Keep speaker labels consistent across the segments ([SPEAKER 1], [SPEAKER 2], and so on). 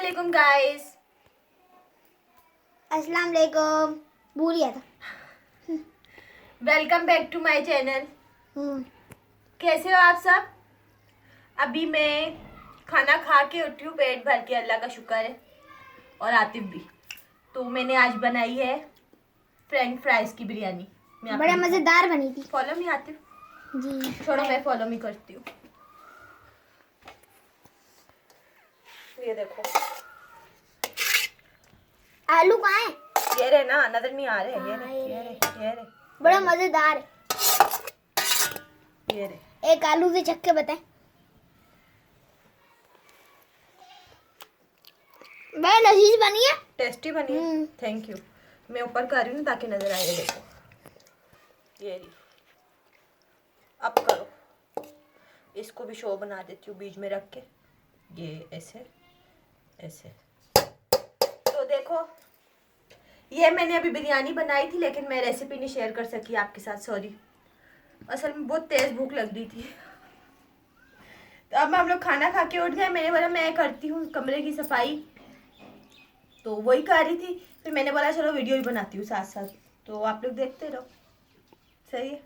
[SPEAKER 1] वालेकुम गाइस।
[SPEAKER 2] अस्सलाम वालेकुम। भूल गया था।
[SPEAKER 1] Welcome back to my channel. कैसे हो आप सब? अभी मैं खाना खा के उठी हूँ, पेट भर के, अल्लाह का शुक्र है। और आतिफ भी। तो मैंने आज बनाई है फ्रेंच फ्राइज की बिरयानी।
[SPEAKER 2] बड़ा मजेदार बनी थी।
[SPEAKER 1] फॉलो मी आतिफ
[SPEAKER 2] जी।
[SPEAKER 1] छोड़ो, मैं फॉलो मी करती हूँ। ये देखो,
[SPEAKER 2] आलू कहाँ है?
[SPEAKER 1] ये रहे ना, नजर नहीं आ रहे। ये
[SPEAKER 2] हाँ,
[SPEAKER 1] रहे।
[SPEAKER 2] बड़ा मजेदार है।
[SPEAKER 1] ये रहे।
[SPEAKER 2] एक आलू से चख के बताएं। बड़ा लजीज बनी है।
[SPEAKER 1] टेस्टी बनी है। Thank you. मैं ऊपर कर रही हूँ ताकि नजर आए। देखो ये रही। अब करो, इसको भी शो बना देती हूँ बीच में रख के। ये ऐसे ऐसे। तो देखो, ये मैंने अभी बिरयानी बनाई थी, लेकिन मैं रेसिपी नहीं शेयर कर सकी आपके साथ, सॉरी। असल में बहुत तेज भूख लग रही थी। तो अब हम लोग खाना खा के उठ गए। मैंने बोला मैं करती हूँ कमरे की सफाई, तो वही कर रही थी। फिर मैंने बोला चलो वीडियो भी बनाती हूँ साथ साथ, तो आप लोग देखते रहो। सही है।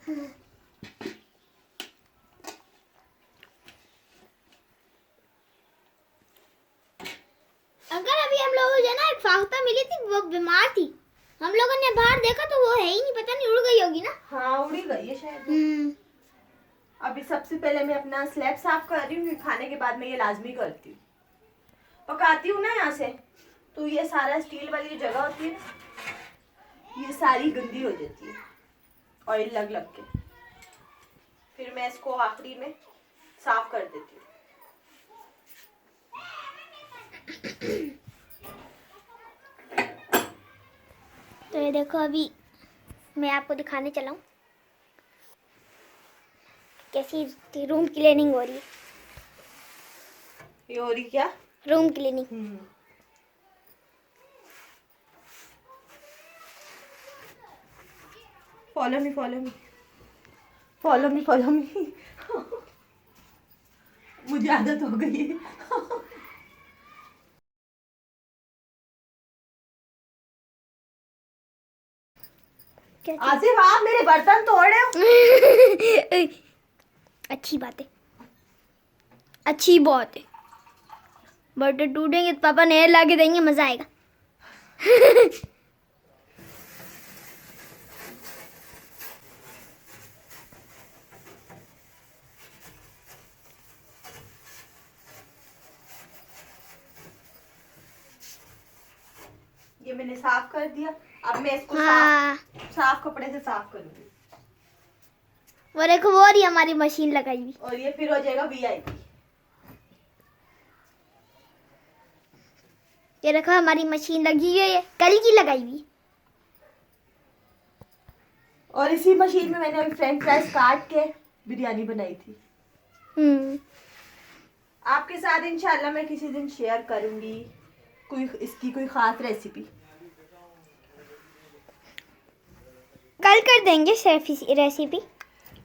[SPEAKER 2] अंकल अभी हम लोगों को ना एक फाख्ता मिली थी, वो बीमार थी। हम लोगों ने बाहर देखा तो वो है ही नहीं, पता नहीं उड़ गई होगी ना।
[SPEAKER 1] हाँ, उड़ी गई है शायद। अभी सबसे पहले मैं अपना स्लैब साफ कर रही हूँ। खाने के बाद मैं ये लाजमी करती हूँ, पकाती हूँ ना यहाँ से, तो ये सारा स्टील वाली जो जगह होती है ना, ये सारी गंदी हो जाती है ऑयल लग लग के। फिर मैं इसको आखिरी में साफ कर देती हूँ।
[SPEAKER 2] तो ये देखो, अभी मैं आपको दिखाने चला हूँ कैसी रूम क्लीनिंग हो रही है।
[SPEAKER 1] ये हो रही क्या?
[SPEAKER 2] Room cleaning.
[SPEAKER 1] Follow me follow me follow me follow me. मुझे आदत हो गई है। आसिफ, आप मेरे बर्तन तोड़ रहे हो।
[SPEAKER 2] अच्छी बात है, अच्छी बात है। बर्तन टूटेंगे तो पापा नए ला के देंगे, मजा आएगा।
[SPEAKER 1] ये मैंने साफ कर दिया। अब मैं इसको
[SPEAKER 2] हाँ।
[SPEAKER 1] साफ कपड़े से साफ करूंगी।
[SPEAKER 2] वो देखो, वो रही हमारी मशीन लगाई हुई।
[SPEAKER 1] और ये फिर हो जाएगा वीआईपी।
[SPEAKER 2] ये देखो, हमारी मशीन लगी हुई है, कल की लगाई हुई।
[SPEAKER 1] और इसी मशीन में मैंने अभी फ्रेंच फ्राइज काट के बिरयानी बनाई थी। आपके साथ इंशाल्लाह मैं किसी दिन शेयर करूंगी इसकी कोई खास रेसिपी।
[SPEAKER 2] कल कर देंगे रेसिपी।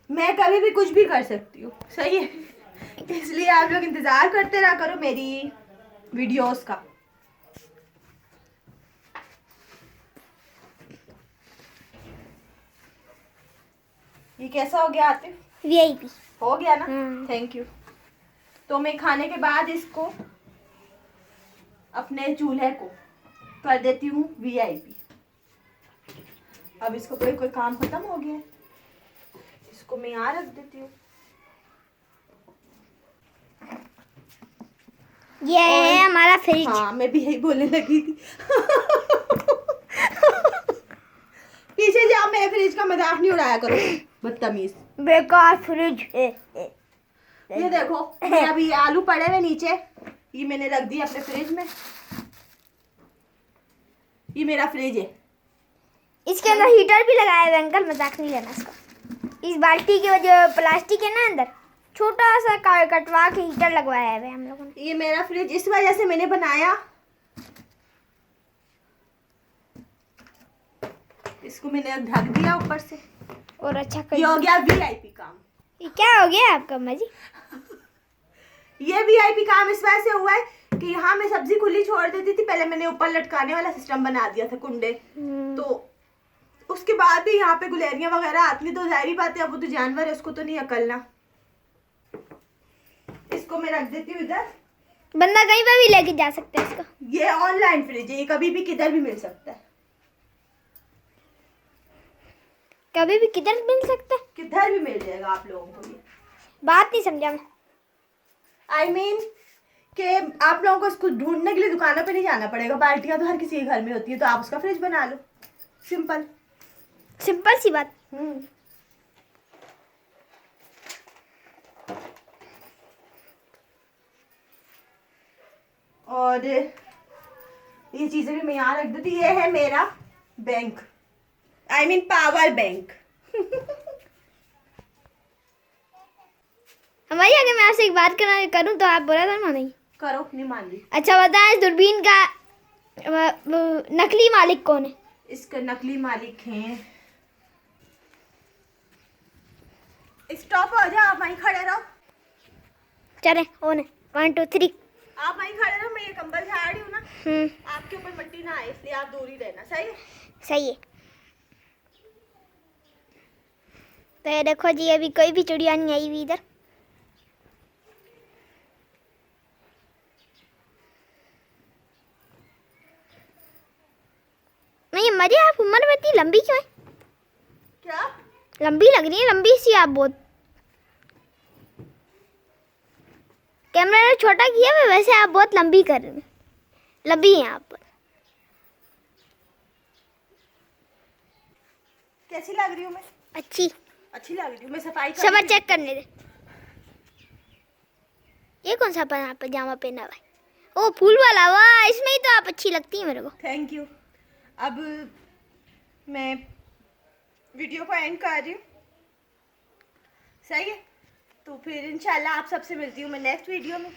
[SPEAKER 1] मैं कभी भी कुछ भी कर सकती हूँ, सही है। इसलिए आप लोग इंतजार करते रहा करो मेरी वीडियोस का। ये कैसा हो गया आतिफ?
[SPEAKER 2] वीआईपी
[SPEAKER 1] हो गया ना? Thank you. तो मैं खाने के बाद इसको अपने चूल्हे को कर देती हूँ वीआईपी। अब इसको कोई काम खत्म हो गया है, इसको मैं यहाँ रख देती हूँ।
[SPEAKER 2] ये है हमारा फ्रिज।
[SPEAKER 1] हाँ, मैं भी यही बोलने लगी थी। पीछे जाओ, मेरे फ्रिज का मजाक नहीं उड़ाया करो, बदतमीज।
[SPEAKER 2] बेकार फ्रिज है।
[SPEAKER 1] ये देखो, मैं अभी ये आलू पड़े हुए नीचे, ये मैंने रख दिया अपने फ्रिज में। ये मेरा फ्रिज है।
[SPEAKER 2] इसके अंदर हीटर भी लगाया हुआ है अंकल, मजाक नहीं लेना इसका। इस बाल्टी की वजह प्लास्टिक है ना, अंदर छोटा सा कटवा के हीटर लगवाया है हम लोगों ने।
[SPEAKER 1] ये मेरा फ्रिज इस वजह से मैंने बनाया, इसको मैंने ढक दिया ऊपर से।
[SPEAKER 2] और अच्छा
[SPEAKER 1] ये हो गया वीआईपी काम।
[SPEAKER 2] ये क्या हो गया आपका अम्मा जी?
[SPEAKER 1] ये वीआईपी काम इस वजह से हुआ है कि यहाँ मैं सब्जी खुली छोड़ देती थी, पहले मैंने ऊपर लटकाने वाला सिस्टम बना दिया था कुंडे, तो उसके बाद भी यहाँ पे गुलेरियां वगैरह आती, तो जाहिर बात है अब वो तो जानवर है, उसको तो नहीं अकलना। इसको मैं रख देती हूँ इधर,
[SPEAKER 2] बंदा कहीं पे भी लेके जा सकता है इसको।
[SPEAKER 1] ये ऑनलाइन फ्रिज है, ये कभी भी किधर भी मिल सकता है,
[SPEAKER 2] कभी भी किधर मिल सकता है,
[SPEAKER 1] किधर भी मिल जाएगा आप लोगों को। ये
[SPEAKER 2] बात नहीं समझा मैं।
[SPEAKER 1] आई मीन कि आप लोगों को इसको ढूंढने के लिए दुकानों पे नहीं जाना पड़ेगा, बाल्टियां तो हर किसी के घर में होती है, तो आप उसका फ्रिज बना लो, सिंपल
[SPEAKER 2] सिंपल सी बात।
[SPEAKER 1] और ये चीजें भी मैं यहाँ रख देती। ये है मेरा bank, I mean power bank.
[SPEAKER 2] हमारी आगे मैं आपसे एक बात करूं तो आप बोला था ना नहीं
[SPEAKER 1] करो, नहीं मान ली।
[SPEAKER 2] अच्छा बताएं, इस दूरबीन का नकली मालिक कौन है?
[SPEAKER 1] इसका नकली मालिक हैं, स्टॉप हो जाओ, आप वहीं खड़े रहो,
[SPEAKER 2] चले ओन 1 2 3।
[SPEAKER 1] आप वहीं खड़े रहो, मैं ये कंबल झाड़ रही हूँ ना, आपके ऊपर मिट्टी ना आए, इसलिए आप दूर ही रहना, सही है?
[SPEAKER 2] सही है। तो ये देखो जी, अभी कोई भी चिड़िया नहीं आई हुई इधर। नहीं मजे, आप उम्र में इतनी लंबी क्यों है?
[SPEAKER 1] क्या
[SPEAKER 2] लंबी लग रही है, लंबी सी आप बहुत। कैमरा ने छोटा किया है, वैसे आप बहुत लंबी कर रहे हैं, लंबी हैं आप।
[SPEAKER 1] कैसी लग रही हूँ मैं?
[SPEAKER 2] अच्छी
[SPEAKER 1] अच्छी लग रही हूँ मैं, सफाई कर
[SPEAKER 2] सब
[SPEAKER 1] रही थी।
[SPEAKER 2] चेक करने दे। ये कौन सा पजामा पहना हुआ है? ओ फूल वाला, वाह इसमें ही तो आप अच्छी लगती है मेरे को।
[SPEAKER 1] Thank you. अब मैं वीडियो को एंड कर रही हूँ, सही है? तो फिर इंशाल्लाह आप सबसे मिलती हूँ मैं नेक्स्ट वीडियो में।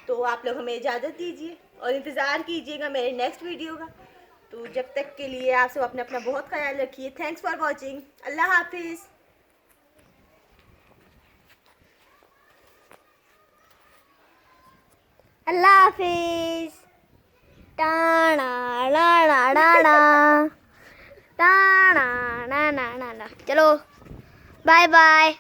[SPEAKER 1] तो आप लोग हमें इजाज़त दीजिए और इंतज़ार कीजिएगा मेरे नेक्स्ट वीडियो का। तो जब तक के लिए आप सब अपना बहुत ख्याल रखिए। Thanks for watching. अल्लाह हाफिज़।
[SPEAKER 2] अल्लाह हाफिज। टाणा टाणा टाणा टाणा ना ना ना ना, चलो बाय बाय।